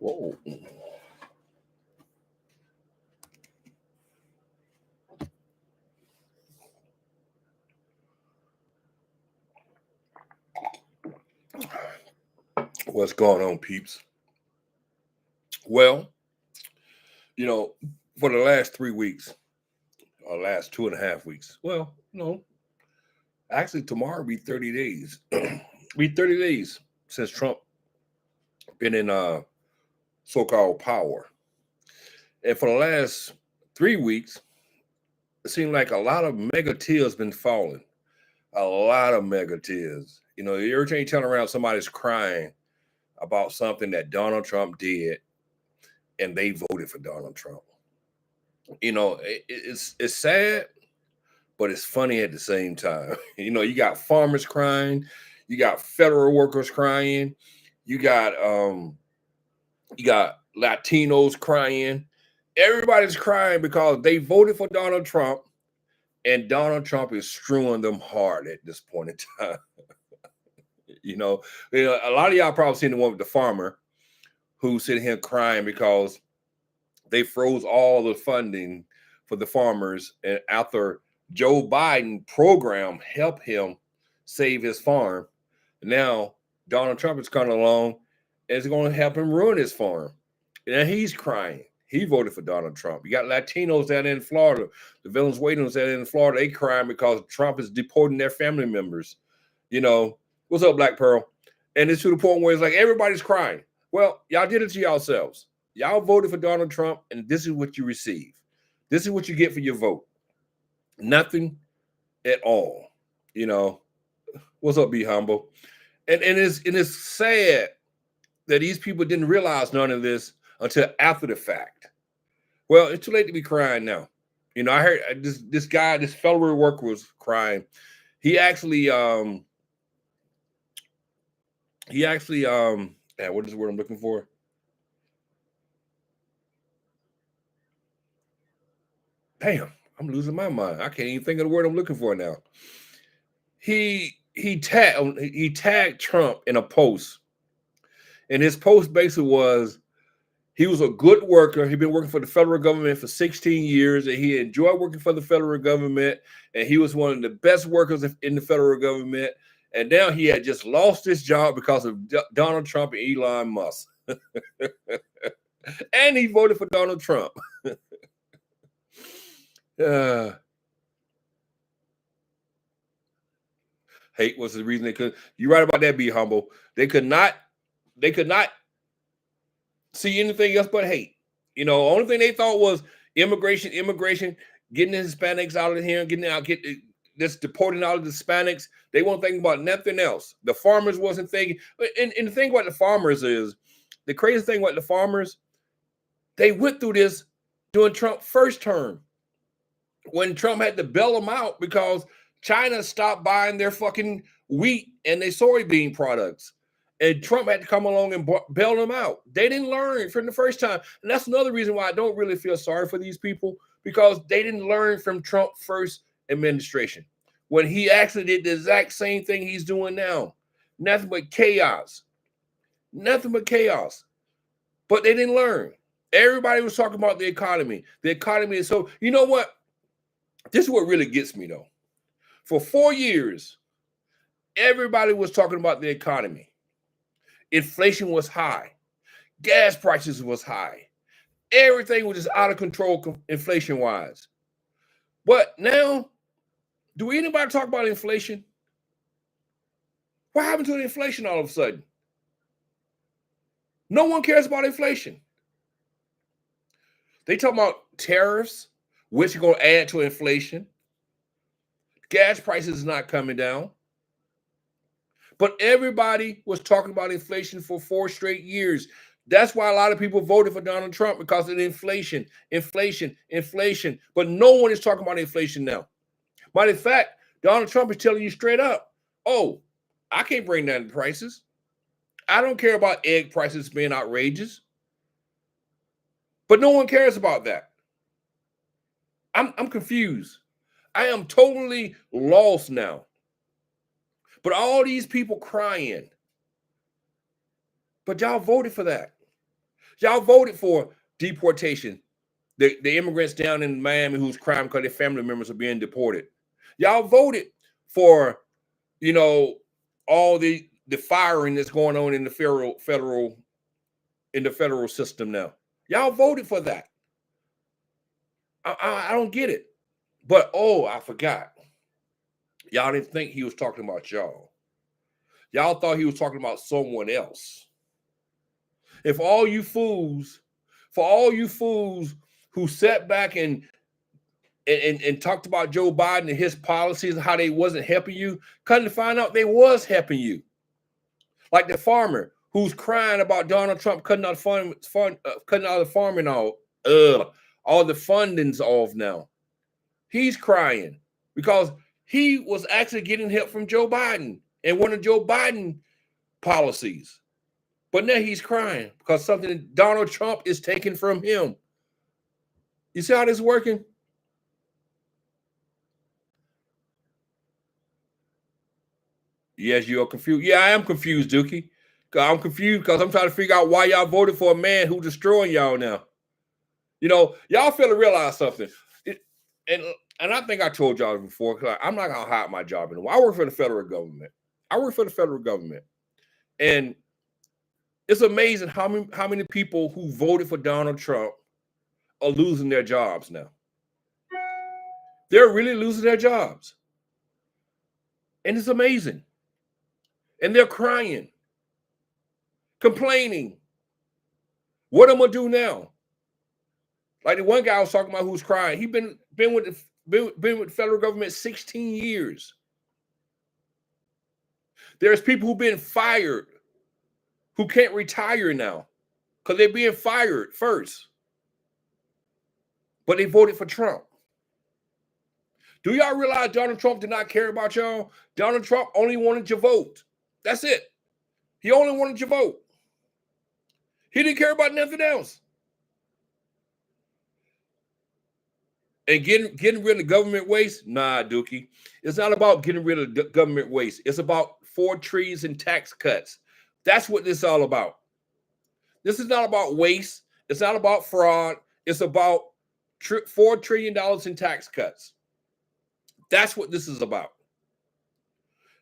Whoa. What's going on, peeps? Well, for the last 3 weeks, or last 2.5 weeks, actually tomorrow will be 30 days. Be 30 days since Trump been in so-called power. And for the last 3 weeks, it seemed like a lot of mega tears been falling. A lot of mega tears. Every time you turn around, somebody's crying about something that Donald Trump did, and they voted for Donald Trump. It's sad, but it's funny at the same time. You got farmers crying, you got federal workers crying, you got Latinos crying. Everybody's crying because they voted for Donald Trump, and Donald Trump is screwing them hard at this point in time. A lot of y'all probably seen the one with the farmer who's sitting here crying because they froze all the funding for the farmers, and after Joe Biden program helped him save his farm, now Donald Trump is coming along and is going to help him ruin his farm. And he's crying. He voted for Donald Trump. You got Latinos down in Florida, the Venezuelans down in Florida, they crying because Trump is deporting their family members. What's up, Black Pearl? And it's to the point where it's like everybody's crying. Well, y'all did it to yourselves. Y'all voted for Donald Trump, and this is what you receive. This is what you get for your vote. Nothing at all. What's up, Be Humble? And it's sad that these people didn't realize none of this until after the fact. Well, it's too late to be crying now. I heard this guy, this federal worker was crying. He actually what is the word I'm looking for? Damn, I'm losing my mind. I can't even think of the word I'm looking for now. He tagged Trump in a post, and his post basically was he was a good worker. He'd been working for the federal government for 16 years, and he enjoyed working for the federal government, and he was one of the best workers in the federal government. And now he had just lost his job because of Donald Trump and Elon Musk. And he voted for Donald Trump. Hate was the reason they could. You're right about that. Be humble. They could not see anything else but hate. Only thing they thought was immigration, getting the Hispanics out of here, just deporting all of the Hispanics. They weren't thinking about nothing else. The farmers wasn't thinking. And the thing about the farmers is, the crazy thing about the farmers, they went through this during Trump's first term, when Trump had to bail them out because China stopped buying their fucking wheat and their soybean products. And Trump had to come along and bail them out. They didn't learn from the first time. And that's another reason why I don't really feel sorry for these people, because they didn't learn from Trump's first administration, when he actually did the exact same thing he's doing now. Nothing but chaos. Nothing but chaos. But they didn't learn. Everybody was talking about the economy. The economy is so, you know what? This is what really gets me, though. For 4 years, everybody was talking about the economy. Inflation was high. Gas prices was high. Everything was just out of control inflation-wise. But now, do anybody talk about inflation? What happened to the inflation all of a sudden? No one cares about inflation. They talk about tariffs, which are going to add to inflation. Gas prices is not coming down. But everybody was talking about inflation for 4 straight years. That's why a lot of people voted for Donald Trump, because of the inflation. But no one is talking about inflation now. Matter of fact, Donald Trump is telling you straight up, oh, I can't bring down the prices. I don't care about egg prices being outrageous. But no one cares about that. I'm confused. I am totally lost now. But all these people crying. But y'all voted for that. Y'all voted for deportation. The immigrants down in Miami who's crying because their family members are being deported. Y'all voted for, you know, all the firing that's going on in the federal system now. Y'all voted for that. I don't get it. But oh, I forgot. Y'all didn't think he was talking about y'all. Y'all thought he was talking about someone else. If all you fools, for all you fools who sat back and talked about Joe Biden and his policies and how they wasn't helping you, come to find out they was helping you. Like the farmer who's crying about Donald Trump cutting out cutting out the farming all the funding's off now. He's crying because he was actually getting help from Joe Biden and one of Joe Biden policies. But now he's crying because something Donald Trump is taking from him. You see how this is working? Yes, you're confused. Yeah, I am confused, Dookie. I'm confused because I'm trying to figure out why y'all voted for a man who's destroying y'all now. You know, y'all fail to realize something. And I think I told y'all before, because I'm not going to hide my job anymore. I work for the federal government. And it's amazing how many people who voted for Donald Trump are losing their jobs now. They're really losing their jobs. And it's amazing. And they're crying, complaining. What am I gonna do now? Like the one guy I was talking about who's crying. He's been with the federal government 16 years. There's people who've been fired who can't retire now because they're being fired first. But they voted for Trump. Do y'all realize Donald Trump did not care about y'all? Donald Trump only wanted your vote. That's it. He only wanted your vote. He didn't care about nothing else. And getting rid of government waste? Nah, Dookie. It's not about getting rid of government waste. It's about $4 trillion in tax cuts. That's what this is all about. This is not about waste. It's not about fraud. It's about $4 trillion in tax cuts. That's what this is about.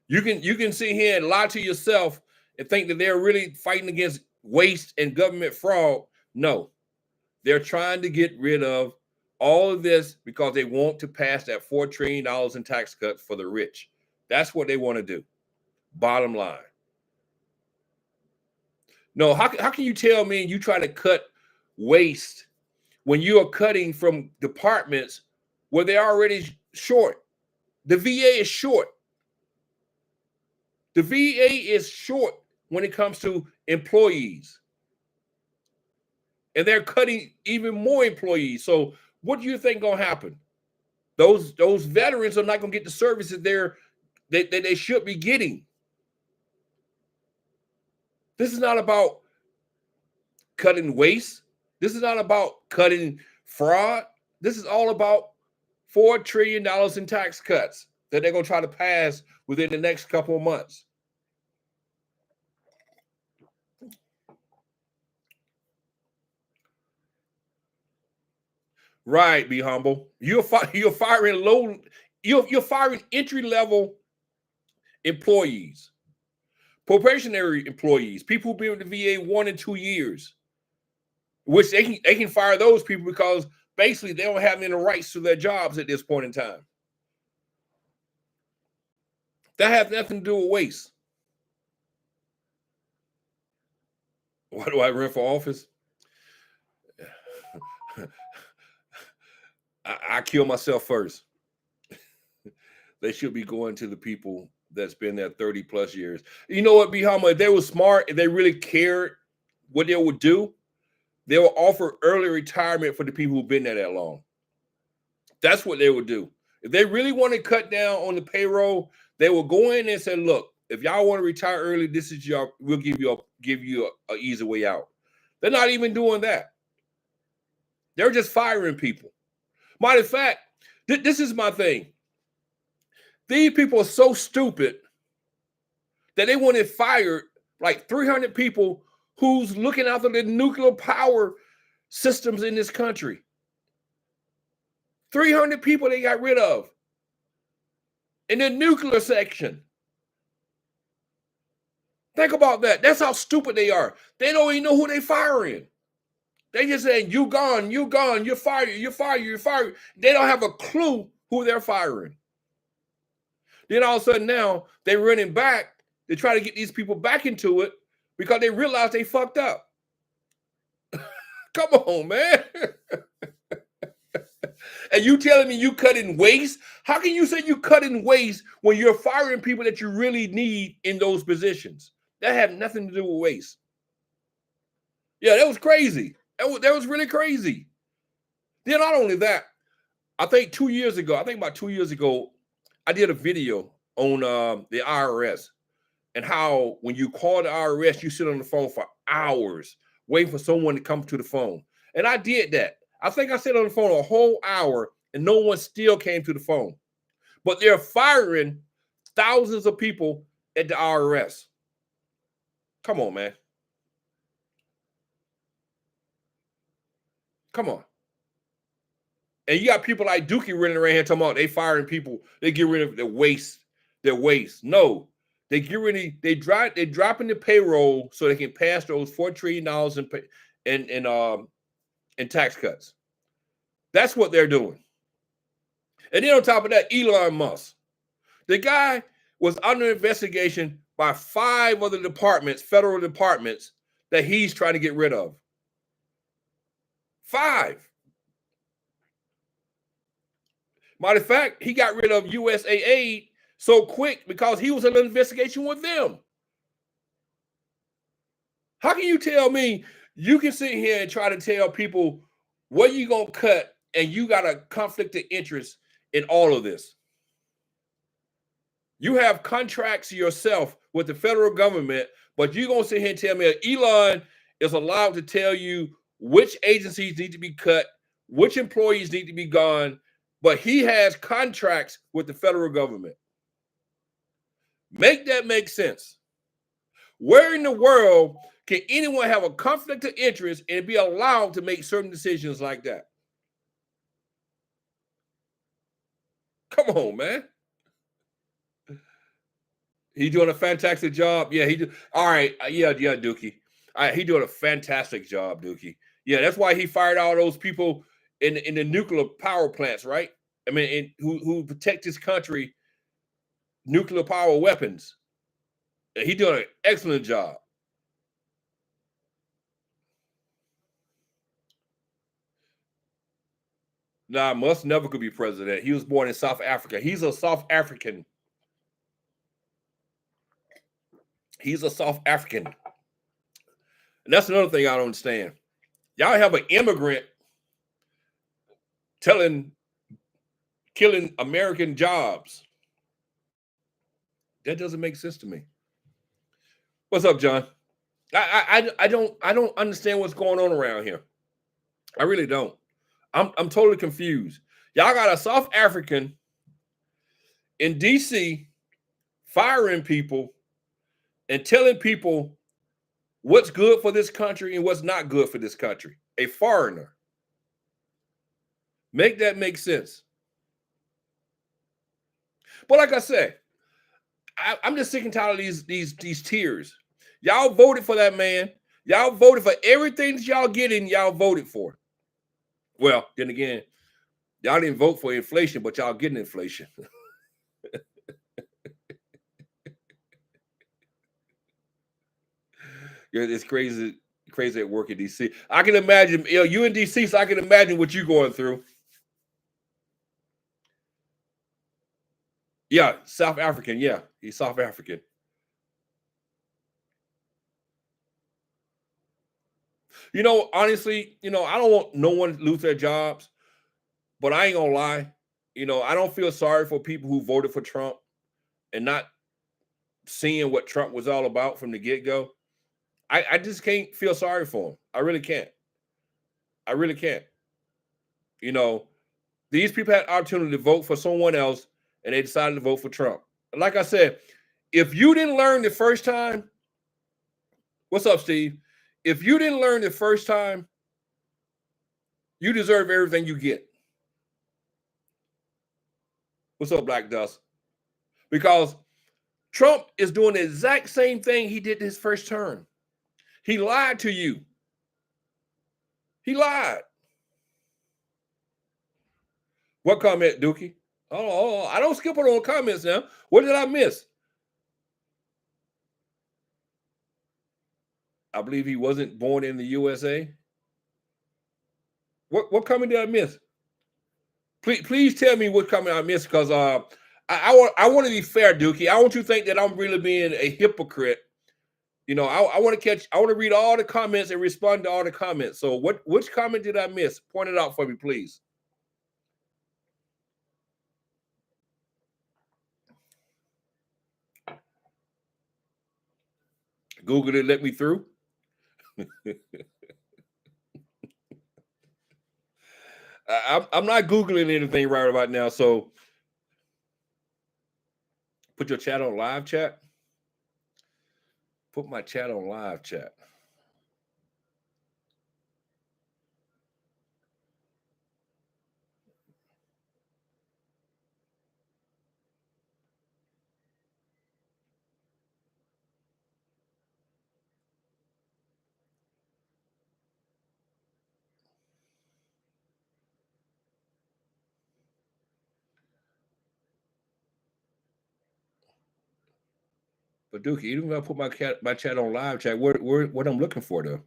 You can sit here and lie to yourself and think that they're really fighting against waste and government fraud. No, they're trying to get rid of all of this because they want to pass that $4 trillion in tax cuts for the rich. That's what they want to do. Bottom line. No, how can you tell me you try to cut waste when you are cutting from departments where they're already short? The VA is short. The VA is short when it comes to employees. And they're cutting even more employees. So what do you think gonna happen? Those veterans are not gonna get the services they should be getting. This is not about cutting waste. This is not about cutting fraud. This is all about $4 trillion in tax cuts that they're gonna try to pass within the next couple of months. Right, be humble. You're firing you're firing entry-level employees, probationary employees, people who've been with the VA 1 and 2 years, which they can fire those people because basically they don't have any rights to their jobs at this point in time. That has nothing to do with waste. Why do I run for office? I kill myself first. They should be going to the people that's been there 30 plus years. You know what, Bahama? If they were smart, if they really cared what they would do, they will offer early retirement for the people who've been there that long. That's what they would do. If they really want to cut down on the payroll, they will go in and say, look, if y'all want to retire early, this is we'll give you a easy way out. They're not even doing that. They're just firing people. Matter of fact, this is my thing. These people are so stupid that they wanted fired like 300 people who's looking after the nuclear power systems in this country. 300 people they got rid of in the nuclear section. Think about that. That's how stupid they are. They don't even know who they firing. They just saying, you gone, you're fired, you're fired, you're fired. They don't have a clue who they're firing. Then all of a sudden now they're running back to try to get these people back into it because they realize they fucked up. Come on, man. And you telling me you cutting waste? How can you say you cutting waste when you're firing people that you really need in those positions? That had nothing to do with waste. Yeah, that was crazy. That was really crazy. Then not only that, I think about 2 years ago, I did a video on the IRS and how when you call the IRS, you sit on the phone for hours waiting for someone to come to the phone. And I did that. I think I sat on the phone a whole hour and no one still came to the phone. But they're firing thousands of people at the IRS. Come on, man. Come on. And you got people like Dookie running around here talking about they firing people, they get rid of their waste. No, they get rid of they're dropping the payroll so they can pass those $4 trillion in tax cuts. That's what they're doing. And then on top of that, Elon Musk. The guy was under investigation by 5 other departments, federal departments, that he's trying to get rid of. 5. Matter of fact, he got rid of USAA so quick because he was in an investigation with them. How can you tell me you can sit here and try to tell people what you gonna cut and you got a conflict of interest in all of this? You have contracts yourself with the federal government, but you're gonna sit here and tell me that Elon is allowed to tell you which agencies need to be cut, which employees need to be gone, but he has contracts with the federal government. Make that make sense. Where in the world can anyone have a conflict of interest and be allowed to make certain decisions like that? Come on, man. He doing a fantastic job. Yeah, he do. All right. Yeah, Dookie. All right, he doing a fantastic job, Dookie. Yeah, that's why he fired all those people in the nuclear power plants, right? I mean, who protect his country, nuclear power weapons. He doing an excellent job. Nah, Musk never could be president. He was born in South Africa. He's a South African. He's a South African. And that's another thing I don't understand. Y'all have an immigrant killing American jobs. That doesn't make sense to me. What's up, John? I don't understand what's going on around here. I really don't. I'm totally confused. Y'all got a South African in DC firing people and telling people what's good for this country and what's not good for this country. A foreigner. Make that make sense. But like I said, I'm just sick and tired of these tears. Y'all voted for that man. Y'all voted for everything that y'all getting. Y'all voted for. Well, then again, y'all didn't vote for inflation, but y'all getting inflation. It's crazy at work in DC. I can imagine, you in DC, so I can imagine what you're going through. Yeah, South African. Yeah, he's South African. Honestly, I don't want no one to lose their jobs, but I ain't gonna lie. I don't feel sorry for people who voted for Trump and not seeing what Trump was all about from the get-go. I just can't feel sorry for him. I really can't. I really can't. These people had opportunity to vote for someone else and they decided to vote for Trump. And like I said, if you didn't learn the first time, what's up, Steve? If you didn't learn the first time, you deserve everything you get. What's up, Black Dust? Because Trump is doing the exact same thing he did his first term. He lied to you. He lied. What comment, Dookie? Oh, I don't skip on comments now. What did I miss? I believe he wasn't born in the USA. What comment did I miss? Please tell me what comment I missed, because I want to be fair, Dookie. I want you to think that I'm really being a hypocrite. You know, I want to read all the comments and respond to all the comments. So which comment did I miss? Point it out for me, please. Google it, let me through. I'm not Googling anything right about now, so put your chat on live chat. Put my chat on live chat. But Dookie, even if I put my chat on live chat, what I'm looking for though?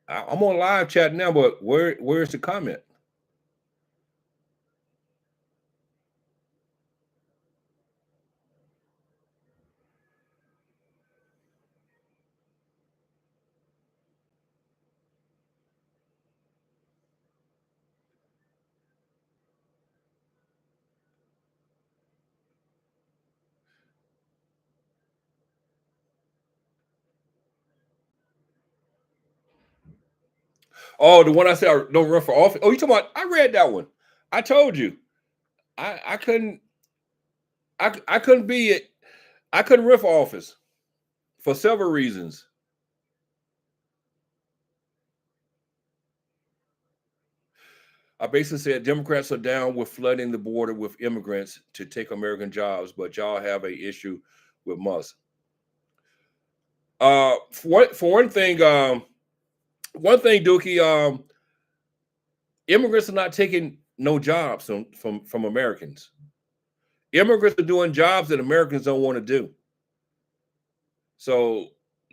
I'm on live chat now, but where's the comment? Oh, the one I said I don't run for office. Oh, you talking about? I read that one. I told you. I couldn't I couldn't be it. I couldn't run for office for several reasons. I basically said Democrats are down with flooding the border with immigrants to take American jobs, but y'all have a issue with Musk. For one thing, Dookie, immigrants are not taking no jobs from Americans. Immigrants are doing jobs that Americans don't want to do. So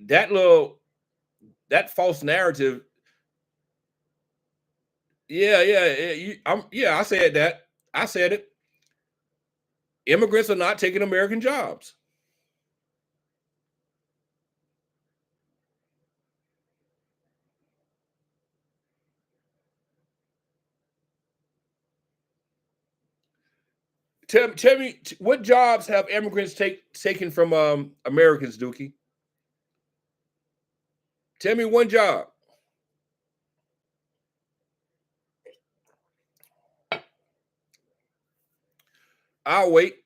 that false narrative. I said that. I said it. Immigrants are not taking American jobs. Tell me what jobs have immigrants taken from Americans, Dookie? Tell me one job. I'll wait.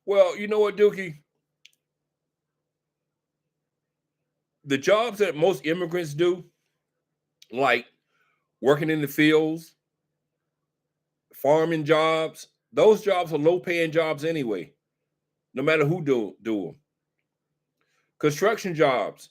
Well, you know what, Dookie? The jobs that most immigrants do, like working in the fields, farming jobs, those jobs are low paying jobs anyway, no matter who do them. Construction jobs.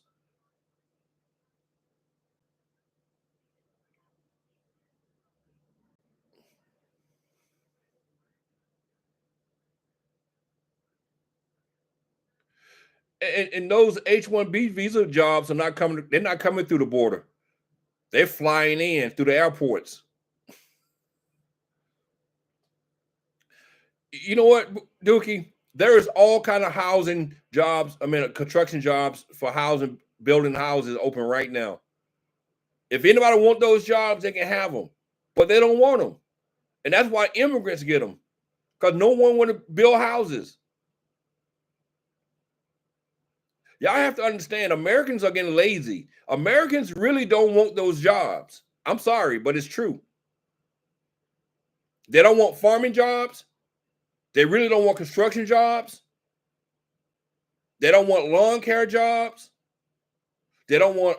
And those H-1B visa jobs are not coming, they're not coming through the border. They're flying in through the airports. You know what, Dookie? There is all kind of housing jobs, construction jobs for housing, building houses open right now. If anybody want those jobs, they can have them, but they don't want them. And that's why immigrants get them, because no one want to build houses. Y'all have to understand, Americans are getting lazy. Americans really don't want those jobs. I'm sorry, but it's true. They don't want farming jobs. They really don't want construction jobs. They don't want lawn care jobs. They don't want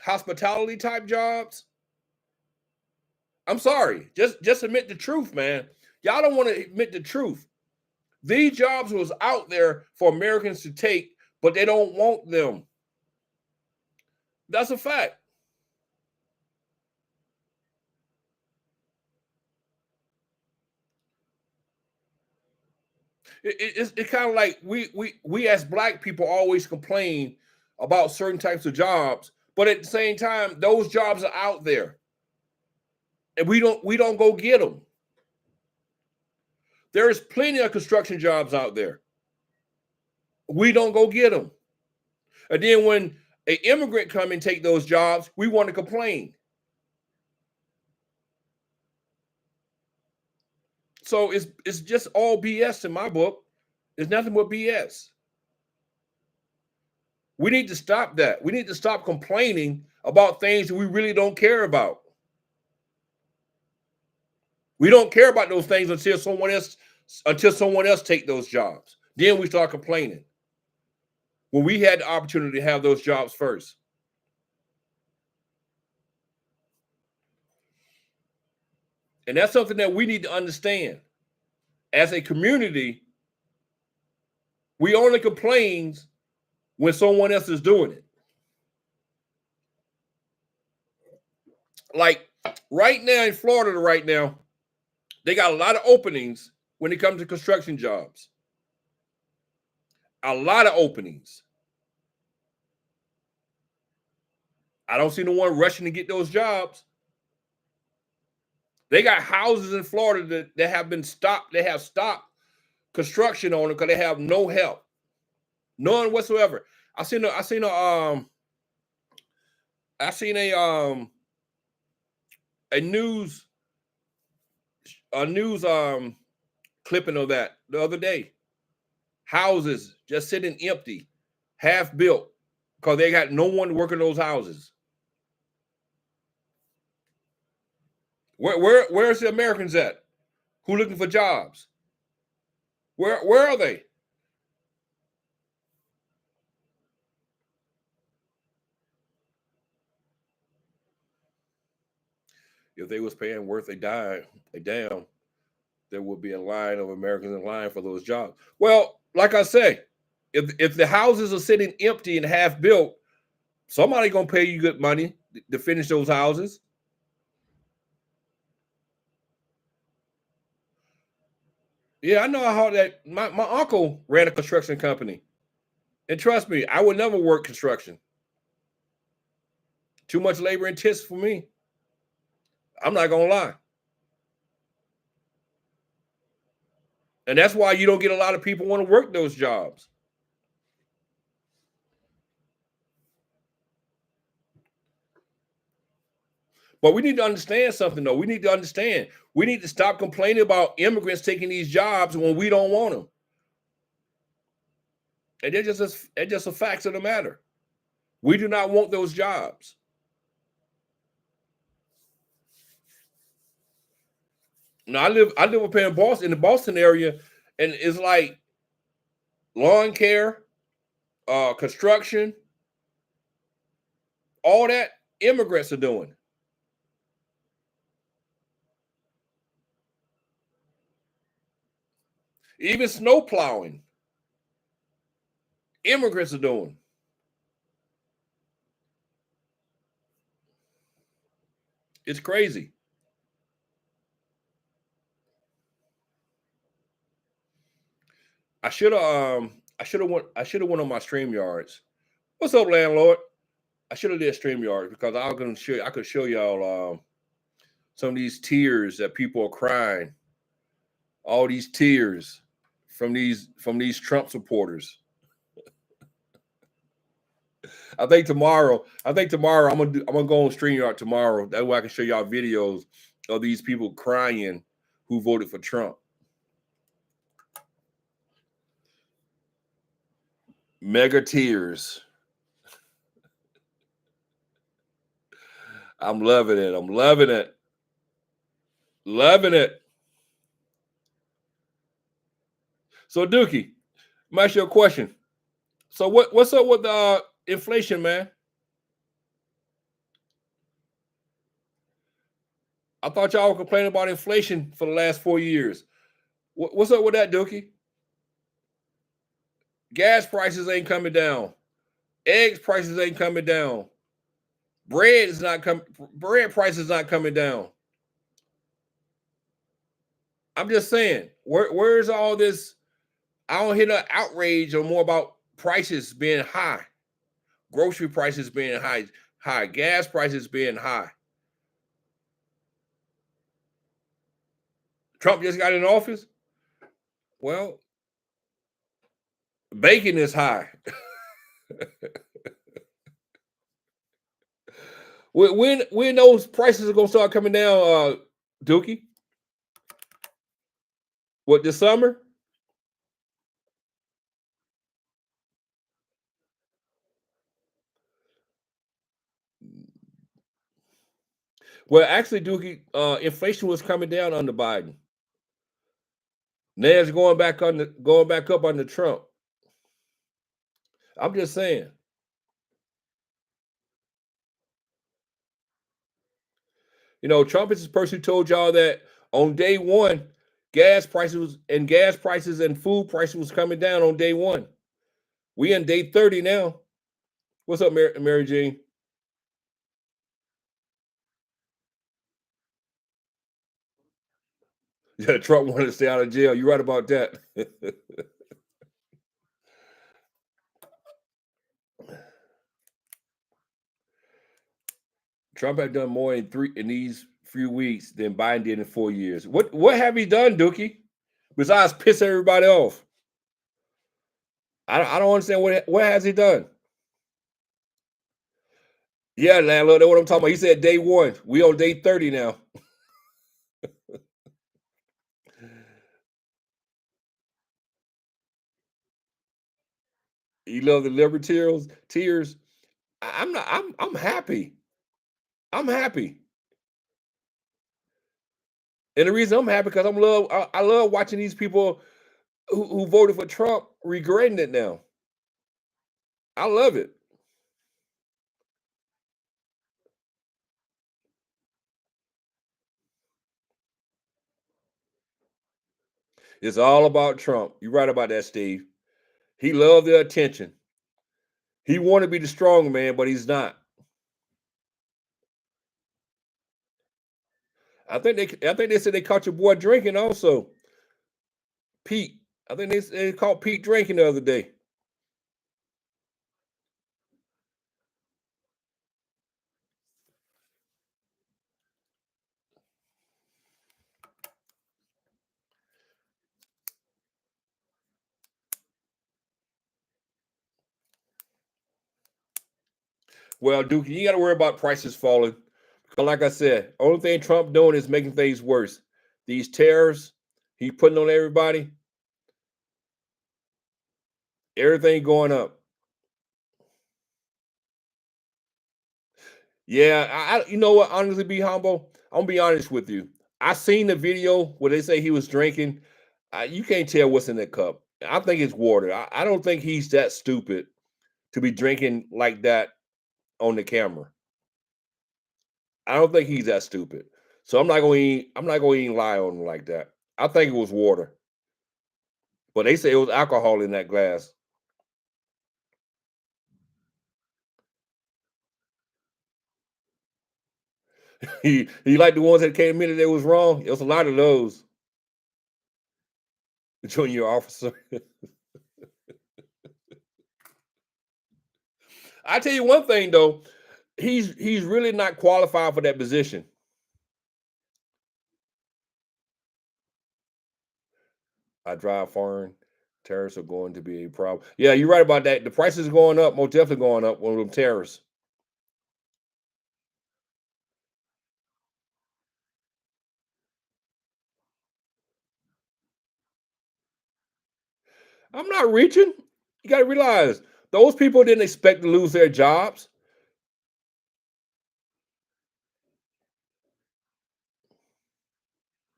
hospitality type jobs. I'm sorry. Just admit the truth, man. Y'all don't want to admit the truth. These jobs was out there for Americans to take, but they don't want them. That's a fact. It's kind of like we as black people always complain about certain types of jobs, but at the same time, those jobs are out there, and we don't go get them. There is plenty of construction jobs out there. We don't go get them, and then when an immigrant come and take those jobs, we want to complain. So it's just all BS in my book. It's nothing but BS. We need to stop that. We need to stop complaining about things that we really don't care about. We don't care about those things until someone else take those jobs. Then we start complaining. When we had the opportunity to have those jobs first. And that's something that we need to understand. As a community, we only complain when someone else is doing it. Like right now in Florida, right now, they got a lot of openings when it comes to construction jobs. A lot of openings. I don't see no one rushing to get those jobs. They got houses in Florida that have been stopped. They have stopped construction on them because they have no help, none whatsoever. I seen a news clipping of that the other day. Houses just sitting empty, half built, because they got no one working those houses. Where's the Americans at? Who looking for jobs? Where are they? If they was paying worth a damn, there would be a line of Americans in line for those jobs. Well, like I say, if the houses are sitting empty and half built, somebody gonna pay you good money to finish those houses. Yeah, I know how that. My uncle ran a construction company, and trust me, I would never work construction. Too much labor intensive for me. I'm not gonna lie, and that's why you don't get a lot of people want to work those jobs. But we need to understand something, though. We need to understand. We need to stop complaining about immigrants taking these jobs when we don't want them. And they're just a facts of the matter. We do not want those jobs. Now I live up here in Boston, in the Boston area, and it's like lawn care, construction, all that immigrants are doing. Even snow plowing, immigrants are doing. It's crazy. I should have went on my stream yards. What's up, landlord? I should have did stream yards because I could show y'all some of these tears that people are crying. All these tears from these Trump supporters. I think tomorrow I'm gonna go on StreamYard tomorrow. That way I can show y'all videos of these people crying who voted for Trump. MAGA Tears. I'm loving it. I'm loving it. Loving it. So Dookie, let me ask you a question. So what's up with inflation, man? I thought y'all were complaining about inflation for the last 4 years. What's up with that, Dookie? Gas prices ain't coming down. Eggs prices ain't coming down. Bread is not coming. Bread prices not coming down. I'm just saying, where's all this? I don't hear the outrage or more about prices being high, grocery prices being high, gas prices being high. Trump just got in office. Well, bacon is high. When those prices are gonna start coming down, Dookie? What, this summer? Well, actually, Dookie, inflation was coming down under Biden. Now it's going back up under Trump. I'm just saying. You know, Trump is the person who told y'all that on day one, gas prices and food prices was coming down on day one. We in day 30 now. What's up, Mary Jane? Yeah, Trump wanted to stay out of jail. You're right about that. Trump had done more in these few weeks than Biden did in 4 years. What have he done, Dookie? Besides piss everybody off. I don't understand what has he done. Yeah, landlord, that's what I'm talking about. He said day one. We on day 30 now. You love the libertarians tears. I'm not. I'm happy. I'm happy, and the reason I'm happy because I love watching these people who voted for Trump regretting it now. I love it. It's all about Trump. You're right about that, Steve. He loved the attention. He wanted to be the strong man, but he's not. I think they said they caught your boy drinking also. Pete. I think they caught Pete drinking the other day. Well, Duke, you got to worry about prices falling. Because, like I said, only thing Trump doing is making things worse. These tariffs he putting on everybody, everything going up. Yeah, you know what? Honestly, be humble. I'm gonna be honest with you. I seen the video where they say he was drinking. You can't tell what's in that cup. I think it's water. I don't think he's that stupid to be drinking like that on the camera. I don't think he's that stupid. So I'm not gonna even lie on him like that. I think it was water. But they say it was alcohol in that glass. He like the ones that came in that they was wrong. It was a lot of those, junior officer. I tell you one thing though, he's really not qualified for that position. I drive foreign. Tariffs are going to be a problem. Yeah, you're right about that. The prices going up, most definitely going up on them tariffs. I'm not reaching. You got to realize those people didn't expect to lose their jobs.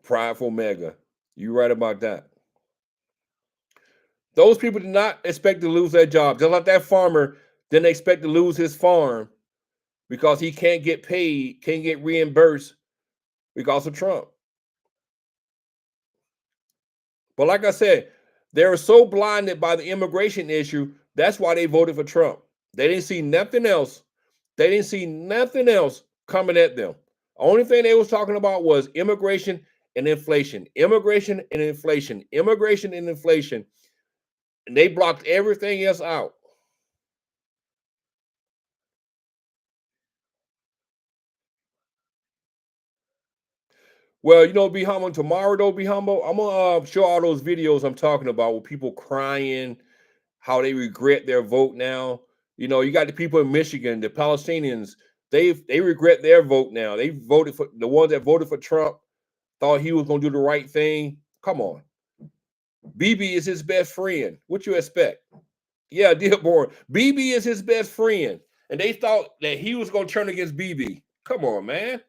Prideful mega. You right about that. Those people did not expect to lose their job. Just like that farmer didn't expect to lose his farm because he can't get paid, can't get reimbursed because of Trump. But like I said, they were so blinded by the immigration issue. That's why they voted for Trump. They didn't see nothing else. They didn't see nothing else coming at them. Only thing they was talking about was immigration and inflation, immigration and inflation, immigration and inflation, and they blocked everything else out. Well, be humble tomorrow. Though, be humble. I'm gonna show all those videos I'm talking about with people crying, how they regret their vote now. You got the people in Michigan, the Palestinians. They regret their vote now. They voted for the ones that voted for Trump. Thought he was gonna do the right thing. Come on, BB is his best friend. What you expect? Yeah, Dearborn. BB is his best friend, and they thought that he was gonna turn against BB. Come on, man.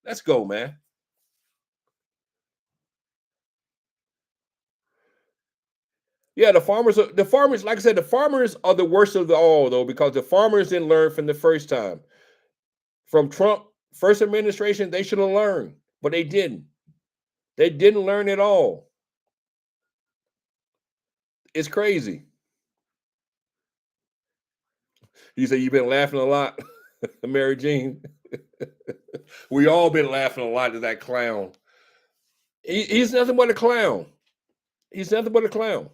Let's go, man. Yeah, the farmers, like I said, the farmers are the worst of the all, though, because the farmers didn't learn from the first time. From Trump first administration, they should have learned, but they didn't. They didn't learn at all. It's crazy. You say you've been laughing a lot, Mary Jean. We all been laughing a lot at that clown. He's nothing but a clown. He's nothing but a clown.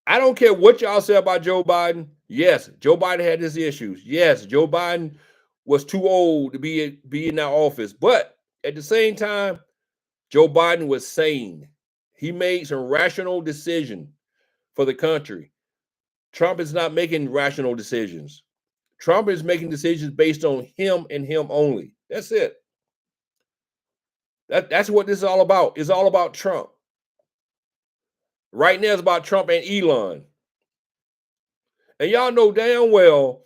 I don't care what y'all say about Joe Biden. Yes, Joe Biden had his issues. Yes, Joe Biden was too old to be in that office. But at the same time, Joe Biden was sane. He made some rational decision for the country. Trump is not making rational decisions. Trump is making decisions based on him and him only. That's it. That's what this is all about. It's all about Trump. Right now, it's about Trump and Elon. And y'all know damn well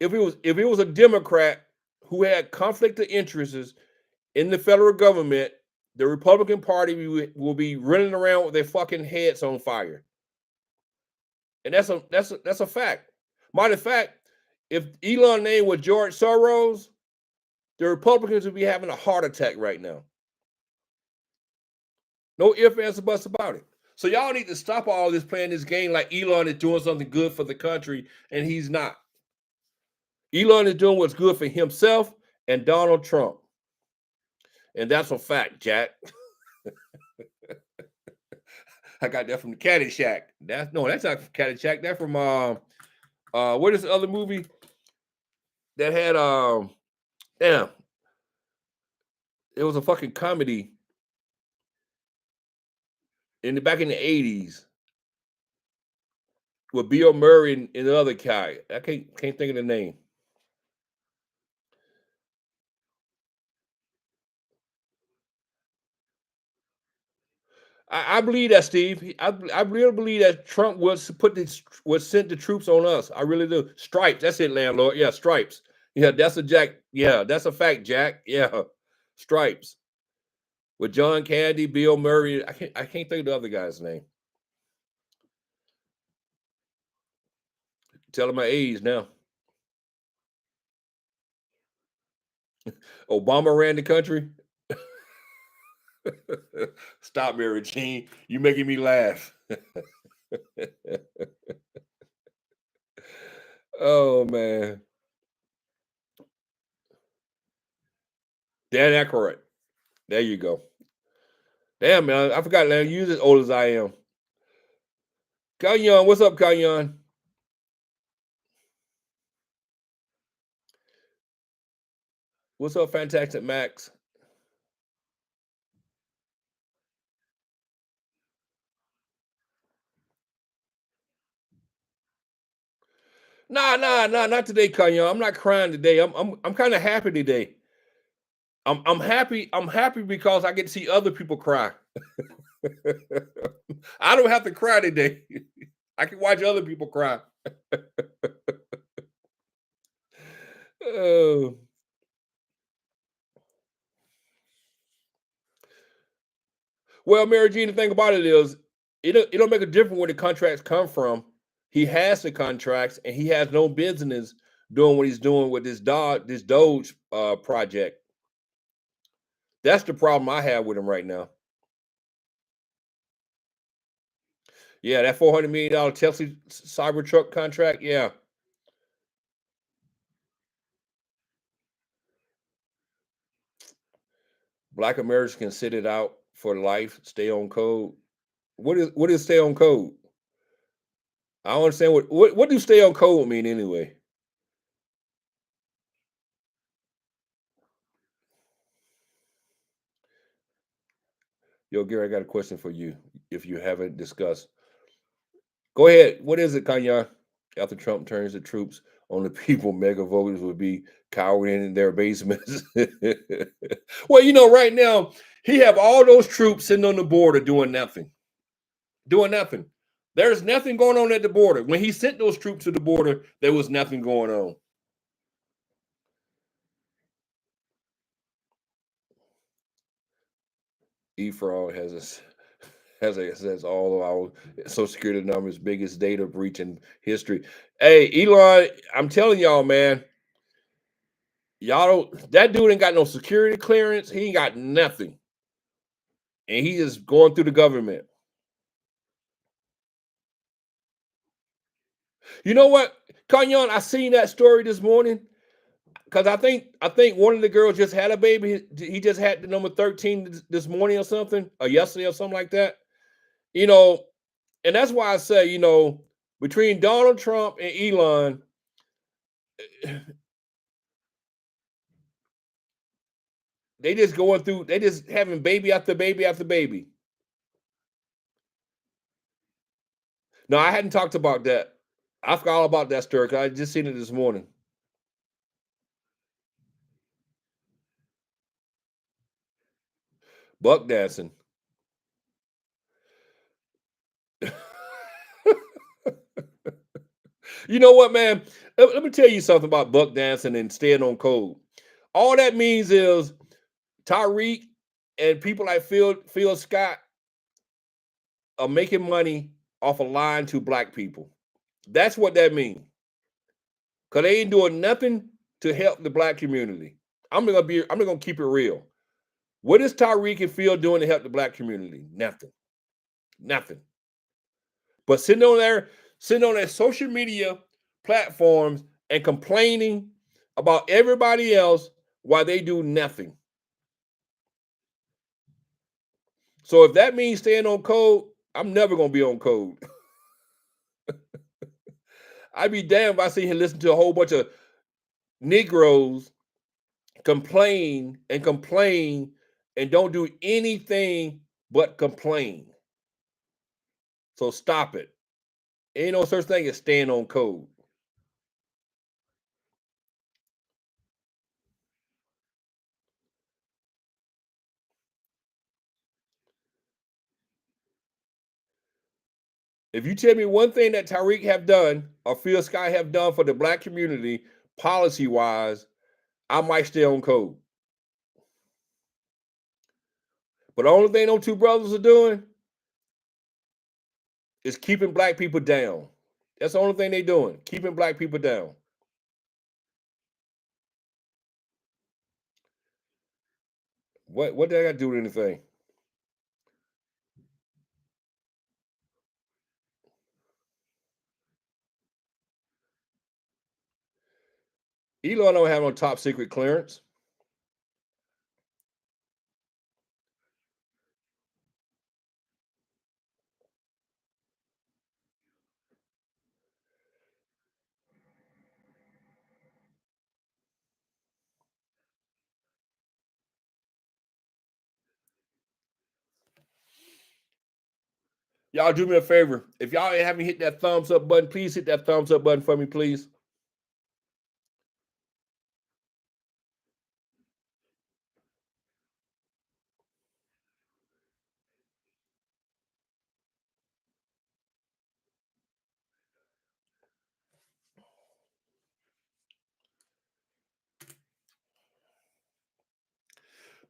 if it was a Democrat who had conflict of interests in the federal government, the Republican Party will be running around with their fucking heads on fire. And that's a fact. Matter of fact, if Elon name was George Soros, the Republicans would be having a heart attack right now. No ifs, ands, or buts about it. So y'all need to stop all this playing this game like Elon is doing something good for the country, and he's not. Elon is doing what's good for himself and Donald Trump. And that's a fact, Jack. I got that from the Caddyshack. That's not from Caddyshack. That's from what is the other movie that had damn, it was a fucking comedy back in the 80s with Bill Murray and the other guy. I can't think of the name. I believe that, Steve. I really believe that Trump was sent the troops on us. I really do. Stripes. That's it, landlord. Yeah, stripes. Yeah, that's a Jack. Yeah, that's a fact, Jack. Yeah, stripes with John Candy, Bill Murray. I can't think of the other guy's name. Tell him my age now. Obama ran the country. Stop, Mary Jean. You making me laugh. Oh man, Dan Aykroyd. There you go. Damn man, I forgot. Now you as old as I am. Kanyon, what's up, Kanyon? What's up, Fantastic Max? Nah, nah, nah, not today, Kanyon. I'm not crying today. I'm kind of happy today. I'm happy. I'm happy because I get to see other people cry. I don't have to cry today. I can watch other people cry. Oh, well, Mary Jean, the thing about it is it don't make a difference where the contracts come from. He has the contracts, and he has no business doing what he's doing with this Doge project. That's the problem I have with him right now. Yeah, that $400 million Tesla Cybertruck contract. Yeah, Black Americans can sit it out for life, stay on code. What is stay on code? I don't understand what do stay on code mean anyway. Yo, Gary, I got a question for you. If you haven't discussed, go ahead. What is it, Kanye? After Trump turns the troops on the people, mega voters would be cowering in their basements. Well, right now he have all those troops sitting on the border doing nothing, doing nothing. There's nothing going on at the border. When he sent those troops to the border, there was nothing going on. E-fraud has all of our social security numbers, biggest data breach in history. Hey, Elon, I'm telling y'all, man, y'all don't. That dude ain't got no security clearance. He ain't got nothing, and he is going through the government. You know what, Kanyon? I seen that story this morning because I think one of the girls just had a baby. He just had the number 13 this morning or something, or yesterday or something like that. You know, and that's why I say, between Donald Trump and Elon, they just having baby after baby after baby. No, I hadn't talked about that. I forgot all about that story 'cause I just seen it this morning. Buck dancing. You know what, man? Let me tell you something about buck dancing and staying on code. All that means is Tyreek and people like Phil Scott are making money off of lying to black people. That's what that means. Cause they ain't doing nothing to help the black community. I'm gonna keep it real. What is Tyreek and Phil doing to help the black community? Nothing. Nothing. But sitting on their social media platforms and complaining about everybody else while they do nothing. So if that means staying on code, I'm never gonna be on code. I'd be damned if I sit here and listen to a whole bunch of Negroes complain and complain and don't do anything but complain. So stop it. Ain't no such thing as staying on code. If you tell me one thing that Tyreek have done or Phil Scott have done for the black community, policy wise, I might stay on code. But the only thing those two brothers are doing is keeping black people down. That's the only thing they're doing, keeping black people down. What did I got to do with anything? Elon don't have no top secret clearance. Y'all do me a favor. If y'all haven't hit that thumbs up button, please hit that thumbs up button for me, please.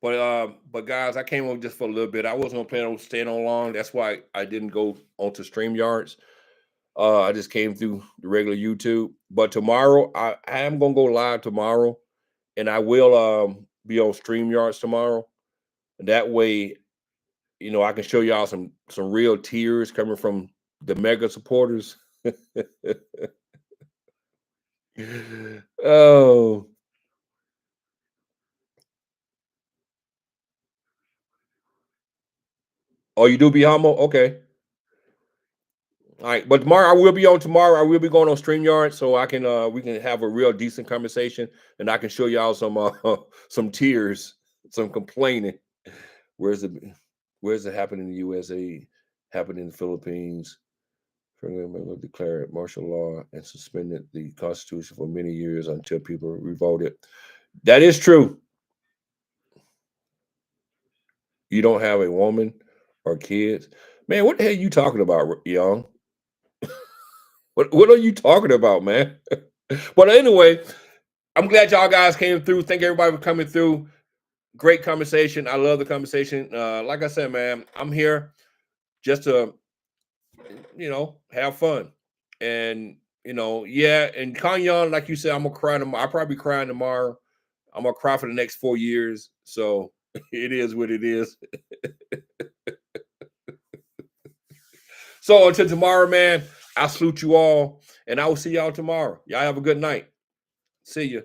But guys, I came on just for a little bit. I wasn't gonna plan on staying on long. That's why I didn't go onto StreamYards. I just came through the regular YouTube. But tomorrow, I am gonna go live tomorrow, and I will be on StreamYards tomorrow. And that way, I can show y'all some real tears coming from the mega supporters. Oh, oh, you do be homo? Okay. All right, but tomorrow I will be on tomorrow. I will be going on StreamYard so I can we can have a real decent conversation and I can show y'all some some tears, some complaining. Where's it where's it happening in the USA? Happened in the Philippines. Federal declared martial law and suspended the constitution for many years until people revolted. That is true. You don't have a woman or kids. Man, what the hell are you talking about, young? What are you talking about, man? But anyway, I'm glad y'all guys came through. Thank everybody for coming through. Great conversation. I love the conversation. Like I said, man, I'm here just to, have fun. And, yeah, and Kanyon, like you said, I'm gonna cry tomorrow. I'll probably be crying tomorrow. I'm gonna cry for the next 4 years. So it is what it is. So until tomorrow, man, I salute you all, and I will see y'all tomorrow. Y'all have a good night. See you.